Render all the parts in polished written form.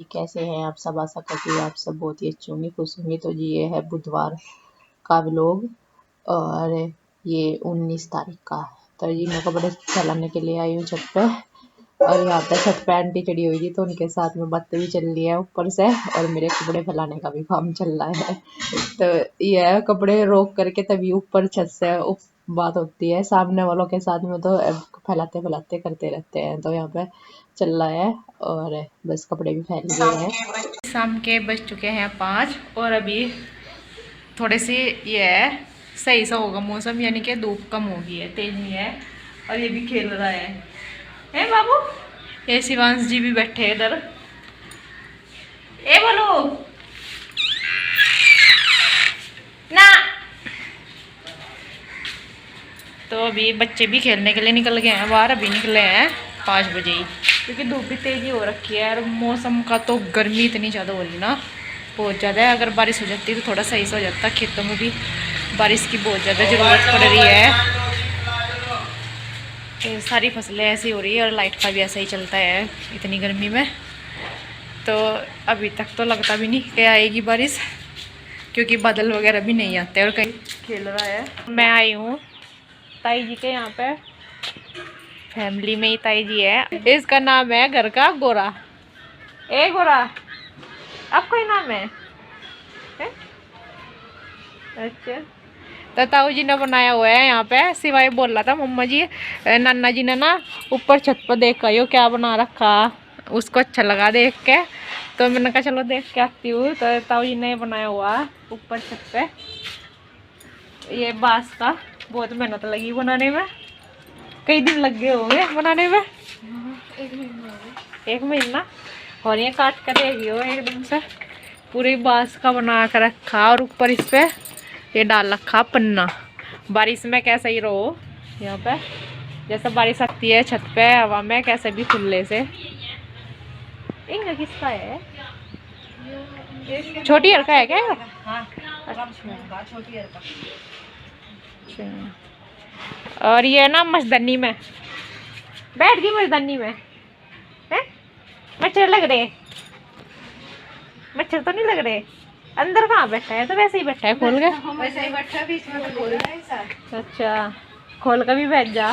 कैसे हैं आप सब। आशा करती हूँ आप सब बहुत ही अच्छे होंगे, खुश होंगे। तो जी ये है बुधवार का व्लॉग और ये 19 तारीख का। तो जी मैं कपड़े फैलाने के लिए आई हूँ छत पे और यहाँ पे छत पे आंटी चढ़ी हुई थी तो उनके साथ में बातें भी चल रही है ऊपर से और मेरे कपड़े फैलाने का भी काम चल रहा है। तो ये कपड़े रोक करके तभी ऊपर छत से बात होती है। सामने वालों के साथ में तो फैलाते फैलाते करते रहते हैं। तो यहाँ पे चल रहा है और बस कपड़े भी फैल गए हैं। शाम के बज चुके हैं 5 और अभी थोड़े से ये है सही सा होगा मौसम, यानी कि धूप कम होगी है, तेज नहीं है। और ये भी खेल रहा है बाबू। ये शिवांश जी भी बैठे हैं इधर। ए बोलो ना। तो अभी बच्चे भी खेलने के लिए निकल गए हैं बाहर, अभी निकले हैं 5 बजे ही, क्योंकि धूप भी तेजी हो रखी है और मौसम का तो गर्मी इतनी ज़्यादा हो रही ना, बहुत ज़्यादा है। अगर बारिश हो जाती तो थोड़ा सही से हो जाता। खेतों में भी बारिश की बहुत ज़्यादा ज़रूरत पड़ रही है। तो सारी फसलें ऐसी हो रही है और लाइट का भी ऐसा ही चलता है इतनी गर्मी में। तो अभी तक तो लगता भी नहीं कि आएगी बारिश, क्योंकि बादल वगैरह भी नहीं आते और कहीं खेल रहा है। मैं आई हूँ ताई जी के यहाँ पे, फैमिली में ही ताई जी है। इसका नाम है घर का गोरा। ए गोरा, आपका ही नाम है? अच्छा। तो ताऊ जी ने बनाया हुआ है यहाँ पे। सिवाय बोल रहा था मम्मा जी नाना जी ने ना ऊपर छत पर देख आयो क्या बना रखा, उसको अच्छा लगा देख के। तो मैंने कहा चलो देख के आती हूँ। तो ताऊ जी ने बनाया हुआ ऊपर छत पे ये बांस का। बहुत मेहनत लगी बनाने में, कई दिन लग गए होंगे बनाने में। 1 महीना और ये काट कर देगी हो एकदम से पूरी बांस का बना कर रखा। और ऊपर इस पे ये डाल रखा पन्ना, बारिश में कैसे ही रहो यहाँ पे। जैसे बारिश आती है छत पे हवा में कैसे भी खुले से। इनका किसका है? छोटी हर का है क्या? हाँ, छोटी हर का। और ये ना मछदनी में बैठ गई, मछदनी में है। मच्छर लग रहे? मच्छर तो नहीं लग रहे। अंदर कहाँ बैठा है? तो वैसे ही बैठा है खोल के, वैसे ही बैठा बीच में तो खोल है। अच्छा, खोल कर भी बैठ जा।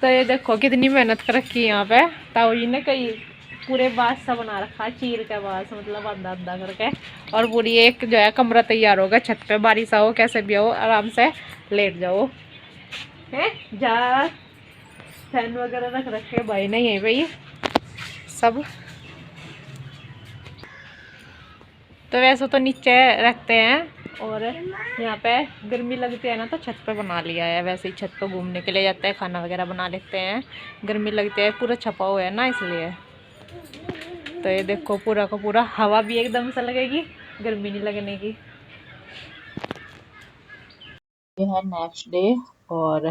तो ये देखो कितनी मेहनत कर रखी है यहाँ पे ताऊ जी ने। कई पूरे बांस सा बना रखा है, चीर के बांस, मतलब आधा आधा करके। और पूरी एक जो है कमरा तैयार होगा छत पे, बारिश आओ कैसे भी आओ आराम से लेट जाओ है। जा फैन वगैरह रख रखे भाई नहीं है भाई सब। तो वैसे तो नीचे रखते हैं और यहाँ पे गर्मी लगती है ना तो छत पे बना लिया है। वैसे ही छत पे घूमने के लिए जाते हैं, खाना वगैरह बना लेते हैं। गर्मी लगती है, पूरा छपा हुआ है ना इसलिए। तो ये देखो पूरा का पूरा हवा भी एकदम से लगेगी, गर्मी नहीं लगने की। ये है नेक्स्ट डे और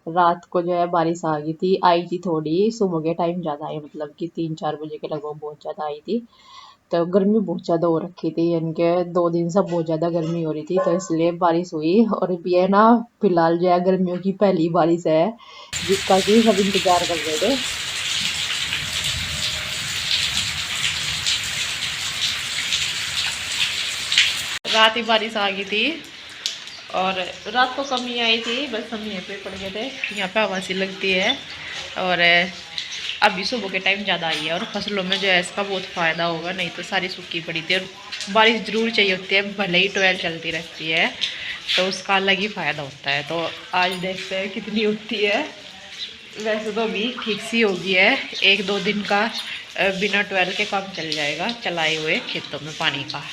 रात को जो है बारिश आ गई थी, आई थी थोड़ी। सुबह के टाइम ज़्यादा आई, मतलब कि 3-4 बजे के लगभग बहुत ज़्यादा आई थी। तो गर्मी बहुत ज़्यादा हो रखी थी, यानी कि 2 दिन से बहुत ज़्यादा गर्मी हो रही थी तो इसलिए बारिश हुई। और अभी है ना फिलहाल जो है गर्मियों की पहली बारिश है जिसका कि सब इंतजार कर रहे थे। रात ही बारिश आ गई थी और रात को कम ही आई थी, बस हम यहीं पे पड़ गए थे। यहाँ पे हवा सी लगती है और अभी सुबह के टाइम ज़्यादा आई है। और फसलों में जो है इसका बहुत फ़ायदा होगा, नहीं तो सारी सूखी पड़ी थी। और बारिश ज़रूर चाहिए होती है, भले ही ट्वेल चलती रहती है तो उसका अलग ही फ़ायदा होता है। तो आज देखते हैं कितनी होती है। वैसे तो अभी ठीक सी होगी है, 1-2 दिन का बिना ट्वेल के काम चल जाएगा चलाए हुए खेतों में पानी का।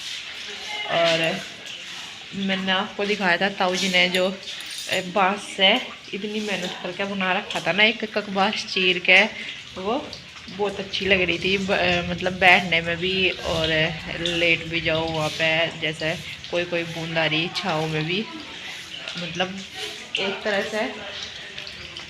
और मैंने आपको दिखाया था ताऊ जी ने जो बांस से इतनी मेहनत करके बना रखा था ना, एक बांस चीर के, वो बहुत अच्छी लग रही थी। मतलब बैठने में भी और लेट भी जाओ वहाँ पे, जैसे कोई कोई बूंद आ रही छाँव में भी। मतलब एक तरह से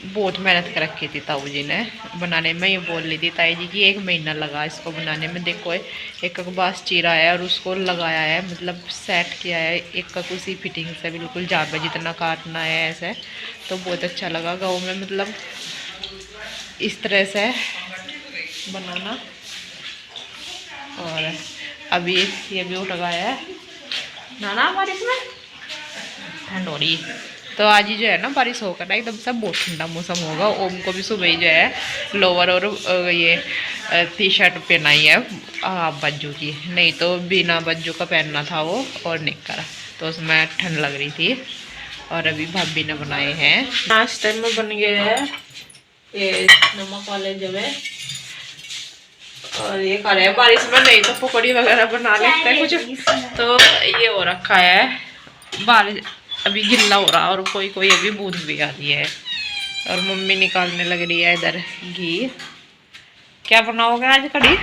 बहुत मेहनत कर रखी थी ताऊ जी ने बनाने में। ये बोल रही थी ताई जी कि 1 महीना लगा इसको बनाने में। देखो एक बांस चीरा है और उसको लगाया है, मतलब सेट किया है एक उसी फिटिंग से बिल्कुल जहाँ पे जितना काटना है ऐसे। तो बहुत अच्छा लगा गाँव में, मतलब इस तरह से बनाना। और अभी ये भी उठ गया है ना बारिश में ठंड हो रही। तो आज ही जो है ना बारिश होकर ना एकदम से बहुत ठंडा मौसम होगा। ओम को भी सुबह ही जो है लोअर और ये टी शर्ट पहनाई है बज्जू की, नहीं तो बिना बज्जू का पहनना था वो और निक्कर, तो उसमें ठंड लग रही थी। और अभी भाभी ने बनाए हैं नाश्ते में बन गए हैं ये नमक वाले जब है, और ये खा रहे हैं बारिश में, नहीं तो पकौड़ी वगैरह बना लेते हैं कुछ। तो ये हो रखा है बारिश, अभी गिल्ला हो रहा और कोई कोई अभी बूंद भी आ रही है। और मम्मी निकालने लग रही है इधर घी। क्या बनाओगे आज? कढ़ी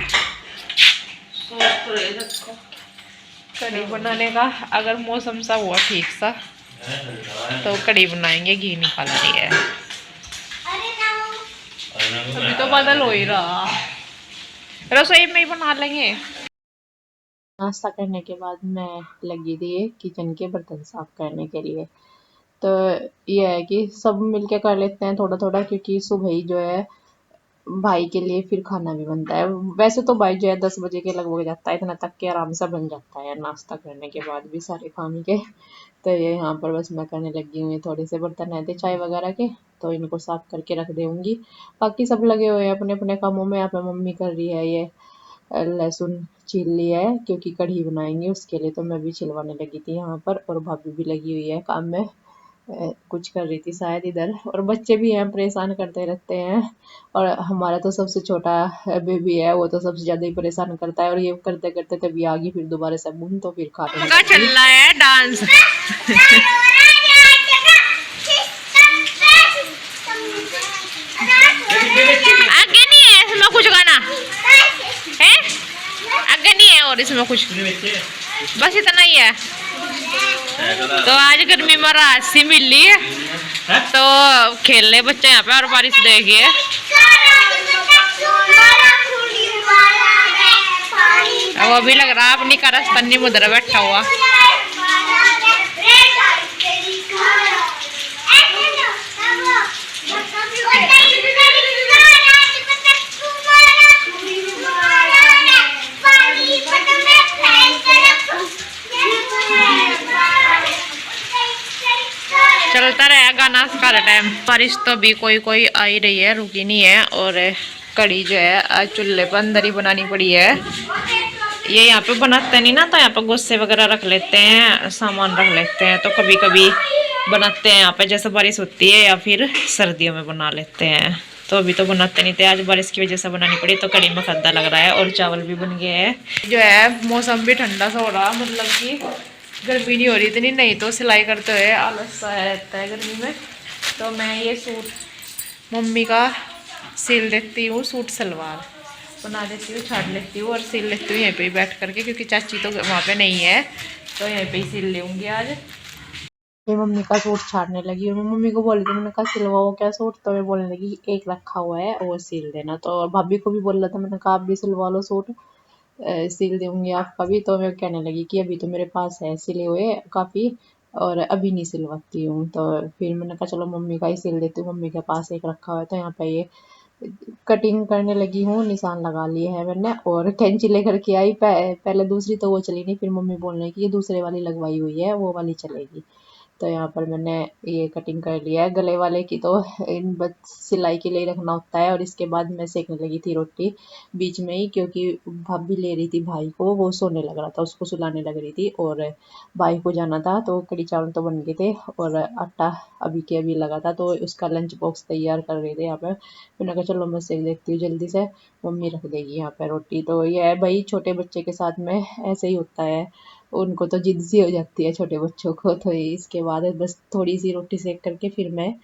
कढ़ी बनाने का अगर मौसम सा हुआ ठीक सा तो कढ़ी बनाएंगे, घी निकाल रही है। अभी तो बादल हो ही रहा, रसोई में ही बना लेंगे। नाश्ता करने के बाद मैं लगी थी किचन के बर्तन साफ करने के लिए। तो ये है कि सब मिलके कर लेते हैं थोड़ा थोड़ा, क्योंकि सुबह ही जो है भाई के लिए फिर खाना भी बनता है। वैसे तो भाई जो है 10 बजे के लगभग जाता है, इतना तक के आराम से बन जाता है नाश्ता करने के बाद भी सारे काम के। तो ये यहाँ पर बस मैं करने लगी हुई, थोड़े से बर्तन आए थे चाय वगैरह के, तो इनको साफ करके रख दूंगी। बाकी सब लगे हुए हैं अपने अपने कामों में। यहाँ पे मम्मी कर रही है ये लहसुन छील लिया है क्योंकि कढ़ी बनाएंगे उसके लिए, तो मैं भी छिलवाने लगी थी यहाँ पर। और भाभी भी लगी हुई है काम में, कुछ कर रही थी शायद इधर। और बच्चे भी हैं परेशान करते रहते हैं। और हमारा तो सबसे छोटा बेबी है, वो तो सबसे ज्यादा ही परेशान करता है। और ये करते करते तभी आ गई फिर दोबारा से बून, तो फिर खाने का चल लगी। रहा है डांस। आगे नहीं है इसमें कुछ गाना है, आगे नहीं है और इसमें कुछ, बस इतना ही है। तो आज गर्मी में रात सी मिली है तो खेल रहे बच्चे यहाँ पे और बारिश देखिए। वो भी लग रहा अपनी कारस्तानी मुद्रा बैठा हुआ। चलता रहेगा गाना सारा टाइम। बारिश तो भी कोई कोई आ ही रही है, रुकी नहीं है। और कढ़ी जो है आज चूल्हे पर अंदर ही बनानी पड़ी है। ये यहाँ पे बनाते नहीं ना, तो यहाँ पे गुस्से वगैरह रख लेते हैं, सामान रख लेते हैं, तो कभी कभी बनाते हैं यहाँ पे जैसे बारिश होती है या फिर सर्दियों में बना लेते हैं। तो अभी तो बनाते नहीं थे, आज बारिश की वजह से बनानी पड़ी। तो कढ़ी में खद्दा लग रहा है और चावल भी बन गए हैं। जो है मौसम भी ठंडा सा हो रहा, मतलब कि गर्मी नहीं हो रही इतनी, नहीं तो सिलाई करते हुए आलस सा रहता है गर्मी में। तो मैं ये सूट मम्मी का सिल देती हूँ, सूट सलवार बना देती हूँ, छाड़ लेती हूँ और सिल लेती हूँ यहीं पे ही बैठ करके, क्योंकि चाची तो वहाँ पे नहीं है, तो यहीं पे ही सिल लूँगी आज। ये मम्मी का सूट छाड़ने लगी और मैं मम्मी को बोली थी, मैंने कहा सिलवाओ क्या सूट, तो मैं बोलने लगी एक रखा हुआ है वो सिल देना। तो भाभी को भी बोल रहा था, मैंने कहा आप भी सिलवा लो सूट, सिल दूंगी आपका भी। तो मैं कहने लगी कि अभी तो मेरे पास है सिले हुए काफ़ी और अभी नहीं सिलवाती हूँ। तो फिर मैंने कहा चलो मम्मी का ही सिल देती हूँ, मम्मी के पास एक रखा हुआ है। तो यहाँ पे ये कटिंग करने लगी हूँ, निशान लगा लिए है मैंने और कैंची लेकर के आई। पहले दूसरी तो वो चली नहीं, फिर मम्मी बोलने की ये दूसरे वाली लगवाई हुई है वो वाली चलेगी। तो यहाँ पर मैंने ये कटिंग कर लिया है। गले वाले की तो इन बस सिलाई के लिए रखना होता है। और इसके बाद मैं सेकने लगी थी रोटी बीच में ही, क्योंकि भाभी ले रही थी भाई को, वो सोने लग रहा था, उसको सुलाने लग रही थी और भाई को जाना था। तो कड़ी चावल तो बन गए थे और आटा अभी के अभी लगा था, तो उसका लंच बॉक्स तैयार कर रहे थे यहाँ पे। मैंने कहा चलो मैं सेक देखती हूँ जल्दी से, मम्मी रख देगी यहाँ पे रोटी। तो ये है भाई, छोटे बच्चे के साथ में ऐसे ही होता है, उनको तो जिद सी हो जाती है छोटे बच्चों को। तो इसके बाद बस थोड़ी सी रोटी सेक करके फिर मैं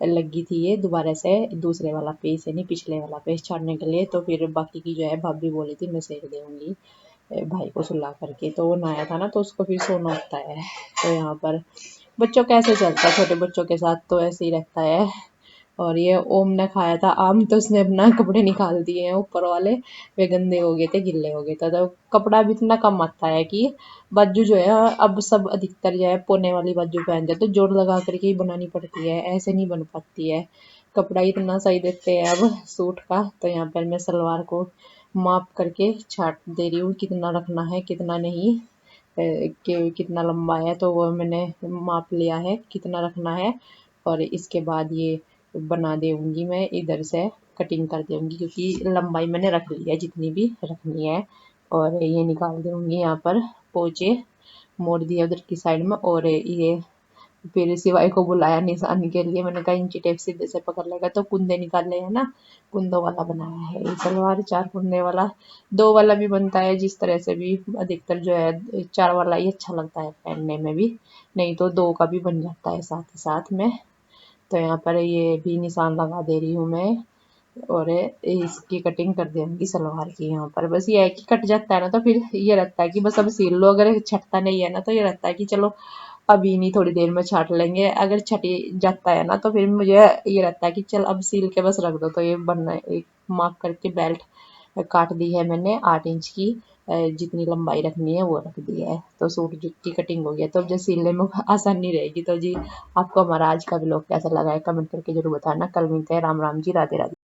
लगी थी ये दोबारा से दूसरे वाला पेज यानी पिछले वाला पेज छाड़ने के लिए। तो फिर बाकी की जो है भाभी बोली थी मैं सेक दूंगी भाई को सुला करके, तो वो नहाया था ना तो उसको फिर सोना होता है। तो यहाँ पर बच्चों का ऐसे चलता है, छोटे बच्चों के साथ तो ऐसे ही रहता है। और ये ओम ने खाया था आम, तो उसने अपना कपड़े निकाल दिए हैं ऊपर वाले, वे गंदे हो गए थे, गिल्ले हो गए थे। तो कपड़ा भी इतना कम आता है कि बाजू जो है अब सब अधिकतर जो है पोने वाली बाजू पहनते हैं, तो जोड़ लगा करके ही बनानी पड़ती है, ऐसे नहीं बन पाती है। कपड़ा इतना सही देते हैं अब सूट का। तो यहाँ पर मैं सलवार को माप करके छाट दे रही हूँ कितना रखना है कितना नहीं, कि कितना लंबा है, तो वो मैंने माप लिया है कितना रखना है। और इसके बाद ये बना दूंगी, मैं इधर से कटिंग कर दूंगी क्योंकि लंबाई मैंने रख ली है जितनी भी रखनी है। और ये निकाल दूंगी, यहाँ पर पोंचे मोड़ दिया उधर की साइड में। और ये फिर सिवाय को बुलाया निशान के लिए, मैंने कहा इंची टेप सीधे से पकड़ लेगा, तो कुंदे निकाले है ना, कुंदों वाला बनाया है ये सलवार, 4 कुंदे वाला। 2 वाला भी बनता है, जिस तरह से भी अधिकतर जो है 4 वाला ही अच्छा लगता है पहनने में भी, नहीं तो 2 का भी बन जाता है साथ ही साथ में। तो यहाँ पर ये भी निशान लगा दे रही हूँ मैं। और इसकी कटिंग कर दूंगी सलवार की। यहाँ पर बस ये है कि कट जाता है ना, तो फिर ये रहता है कि बस अब सिल लो, अगर छटता नहीं है ना तो ये रहता है कि चलो अभी नहीं, थोड़ी देर में छाट लेंगे। अगर छट जाता है ना तो फिर मुझे ये रहता है कि चल अब सिल के बस रख दो। तो ये बनना एक मार्क करके बेल्ट काट दी है मैंने 8 इंच की, जितनी लंबाई रखनी है वो रख दी है। तो सूट की कटिंग हो गया, तो अब जो सिलने में आसानी रहेगी। तो जी आपको हमारा आज का व्लॉग कैसा लगा है कमेंट करके जरूर बताना। कल मिलते हैं। राम राम जी, राधे राधे।